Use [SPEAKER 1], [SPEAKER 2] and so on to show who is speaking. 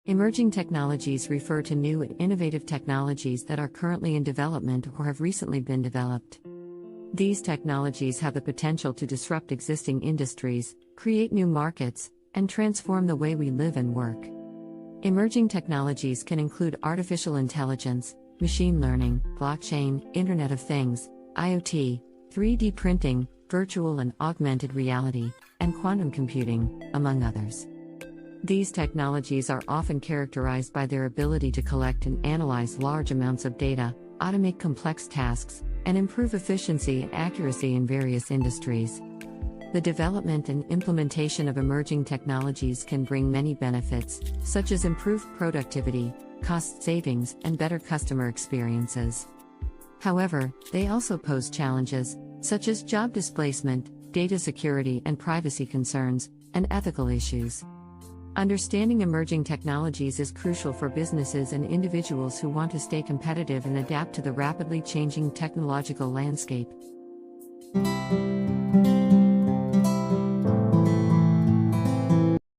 [SPEAKER 1] Emerging technologies refer to new and innovative technologies that are currently in development or have recently been developed. These technologies have the potential to disrupt existing industries, create new markets, and transform the way we live and work. Emerging technologies can include artificial intelligence, machine learning, blockchain, Internet of Things, IoT, 3D printing, virtual and augmented reality, and quantum computing, among others. These technologies are often characterized by their ability to collect and analyze large amounts of data, automate complex tasks, and improve efficiency and accuracy in various industries. The development and implementation of emerging technologies can bring many benefits, such as improved productivity, cost savings, and better customer experiences. However, they also pose challenges, such as job displacement, data security and privacy concerns, and ethical issues. Understanding emerging technologies is crucial for businesses and individuals who want to stay competitive and adapt to the rapidly changing technological landscape.